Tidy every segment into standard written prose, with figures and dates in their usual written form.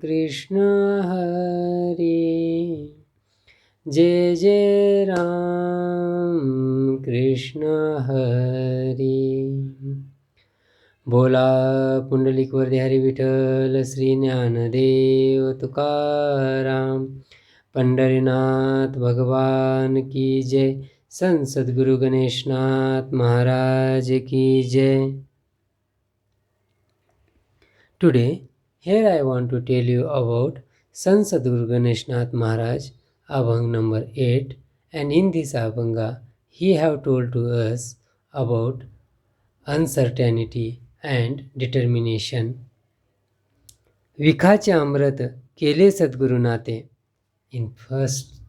कृष्ण हरे, जय जय राम कृष्ण हरे. बोला पुंडलिक वरदे हरी विठ्ठल, श्री ज्ञानदेव तुकाराम, पंढरीनाथ भगवान की जय. संत सद्गुरु गणेशनाथ महाराज की जय. Today, here I want to tell you about Sant Sadguru Ganeshnath Maharaj, Abhang number 8, and in this Abhanga, he have told to us about uncertainty and determination. विखाचे अमृत केले सद्गुरुनाथे. In first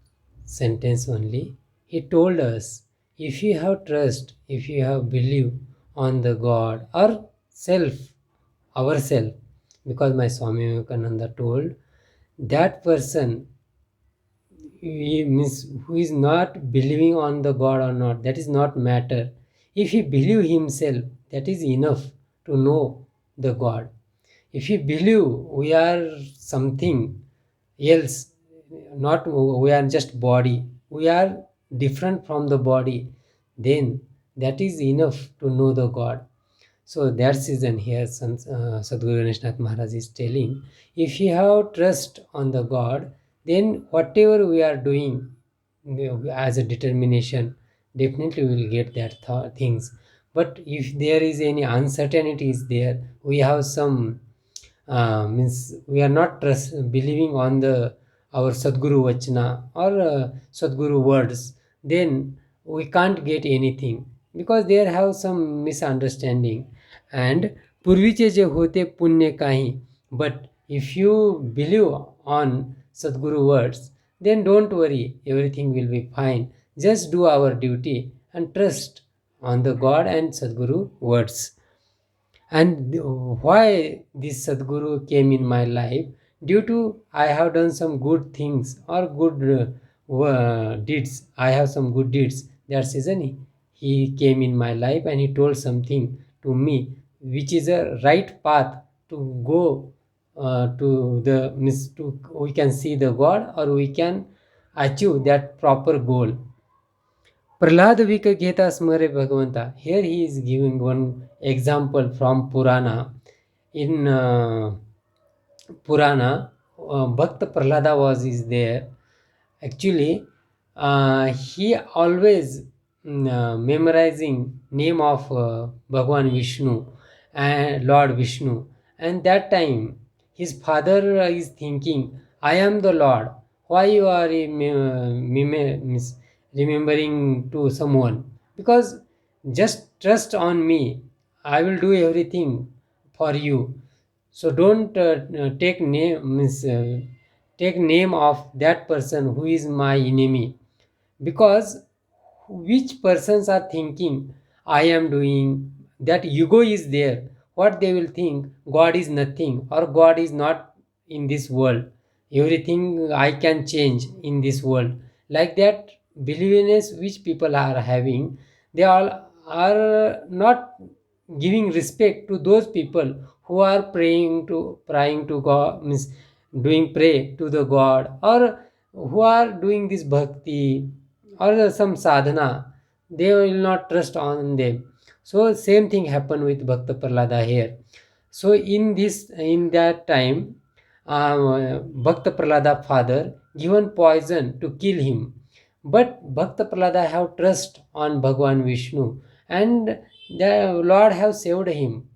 sentence only, he told us, if you have trust, if you have belief on the God or self, ourself, because my Swami Vivekananda told, that person who is not believing on the God or not, that is not matter. If he believe himself, that is enough to know the God. If he believe we are something else, not we are just body, we are different from the body, then that is enough to know the God. So that reason here Sadguru Ganeshnath Maharaj is telling, if you have trust on the God, then whatever we are doing as a determination, definitely we will get that things. But if there is any uncertainty is there, we have some means we are not believing on the our Sadguru Vachana or Sadguru words, then we can't get anything, because there have some misunderstanding. And पूर्वीचे जे होते पुण्य काही, but if you believe on Sadguru words, then don't worry, everything will be fine. Just do our duty and trust on the God and Sadguru words. And why this Sadguru came in my life? Due to I have done some good things or good deeds. I have some good deeds. That's reason he came in my life and he told something to me which is a right path to go to the to we can see the God or we can achieve that proper goal. Prahlad Vika Geta Smare Bhagavanta. Here he is giving one example from Purana. In Purana, Bhakta Prahlada is there. Actually, he always memorizing name of Bhagwan Vishnu and Lord Vishnu. And that time, his father is thinking, I am the Lord. Why you are remembering to someone? Because just trust on me. I will do everything for you. So don't take name of that person who is my enemy, because which persons are thinking I am doing, that ego is there. What they will think, God is nothing or God is not in this world, everything I can change in this world, like that beliefness which people are having. They all are not giving respect to those people who are praying to God, means doing pray to the God, or who are doing this bhakti or some sadhana. They will not trust on them. So same thing happened with Bhakta Prahlada here. So in that time, Bhakta Prahlada father given poison to kill him, but Bhakta Prahlada have trust on Bhagwan Vishnu, and the Lord have saved him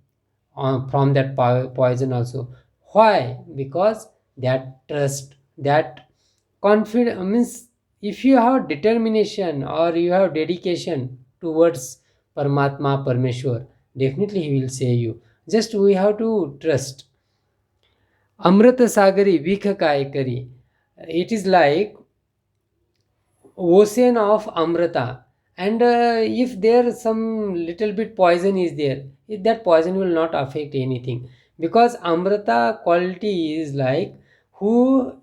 from that poison also. Why? Because that trust, that confidence, means if you have determination or you have dedication towards Paramatma Parmeshwar, definitely he will save you. Just we have to trust. Amrita Sagari Vikha Kai Kari. It is like ocean of amrita, and if there some little bit poison is there, that poison will not affect anything, because amrita quality is like who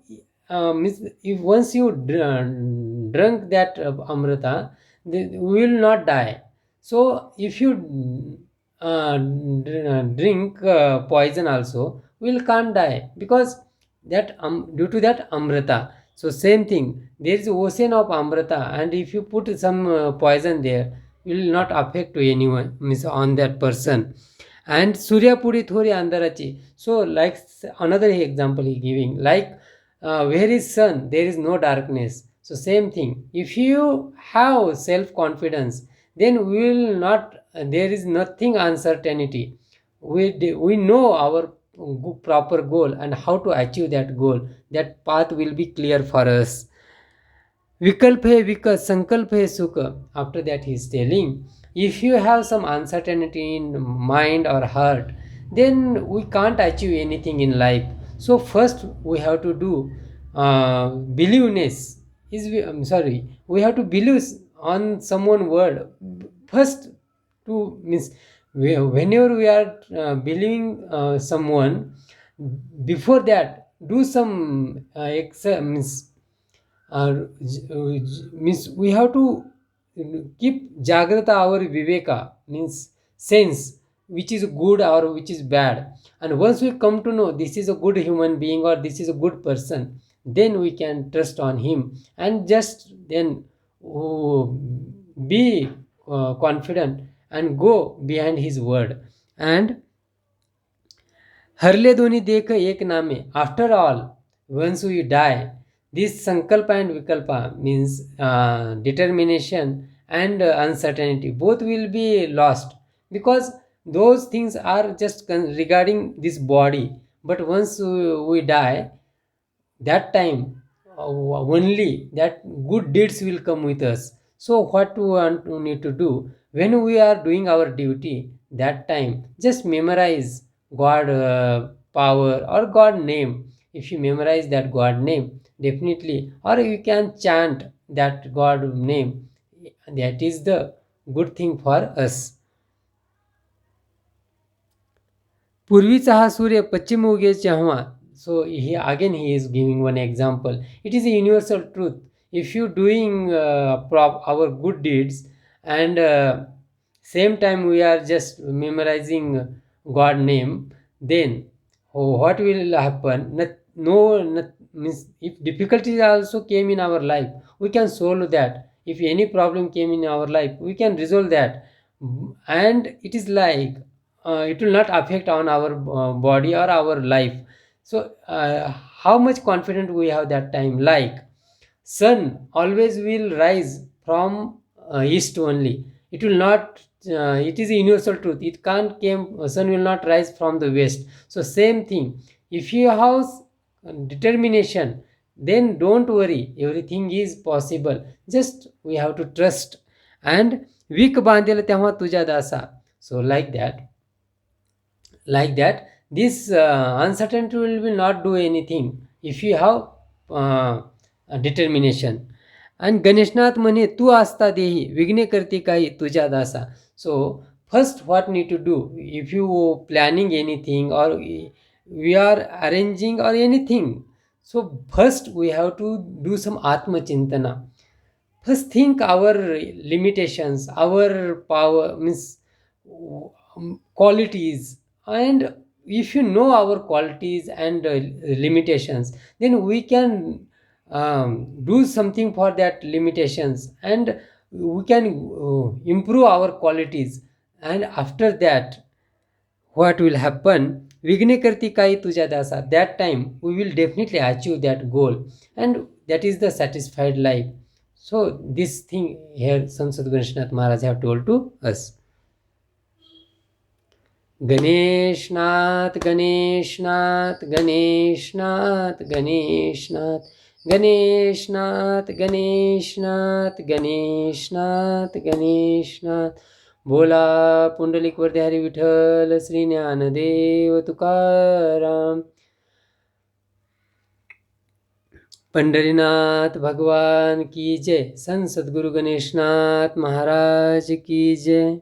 if once you drunk that amrita, we will not die. So if you drink poison also, we will can't die, because that due to that amrita. So same thing, there is ocean of amrita, and if you put some poison there, it will not affect to anyone, means on that person. And surya puri thori andarachi. So like another example he giving, like where is sun, there is no darkness. So same thing, if you have self confidence, then we will not, there is nothing uncertainty. We know our proper goal and how to achieve that goal. That path will be clear for us. Vikalp hai vikas, sankalp hai sukha. After that, he is telling, if you have some uncertainty in mind or heart, then we can't achieve anything in life. So first, we have to do believeness. I'm sorry, we have to believe on someone word first. To means whenever we are believing someone, before that, do some means we have to keep jagrata our viveka, means sense, which is good or which is bad. And once we come to know this is a good human being or this is a good person, then we can trust on him, and just then be confident and go behind his word. And हरले दोन्ही देख एक नामे. After all, once we die, this sankalpa and vikalpa, means determination and uncertainty, both will be lost, because those things are just regarding this body. But once we die, that time only that good deeds will come with us. So what we want to need to do, when we are doing our duty, that time just memorize god power or god name. If you memorize that god name, definitely, or you can chant that god name, that is the good thing for us. पूर्वीचा हा सूर्य पश्चिम उगेचे जेव्हा. So he is giving one example. It is a universal truth. If you doing our good deeds, and same time we are just memorizing god name, then what will happen? Means if difficulties also came in our life, we can solve that. If any problem came in our life, we can resolve that. And it is like it will not affect on our body or our life. So how much confident we have that time, like sun always will rise from east only. It will not it is a universal truth, it can't came, sun will not rise from the west. So same thing, if you have determination, then don't worry, everything is possible. Just we have to trust. And वीक बांधेल तेव्हा तुझ्या दासा. So like that, this uncertainty will not do anything if you have determination. And Ganeshnath म्हणे तू आस्था देही विघ्ने करते काही तुझ्या दासा. So first what need to do, if you planning anything or we are arranging or anything, so first we have to do some atma chintana. First think our limitations, our power, means qualities. And if you know our qualities and limitations, then we can do something for that limitations, and we can improve our qualities. And after that, what will happen, विघ्ने करती काही तुझ्या दासा, that time we will definitely achieve that goal, and that is the satisfied life. So this thing here Sant Sadguru Maharaj have told to us. Ganeshnath Ganeshnath Ganeshnath Ganeshnath Ganeshnath Ganeshnath Ganeshnath Ganeshnath. बोला पुंडलिक वरदेहरी विठ्ठल श्री ज्ञानदेव तुकाराम. पंढरीनाथ भगवान की जय. संत सद्गुरु गणेशनाथ महाराज की जय.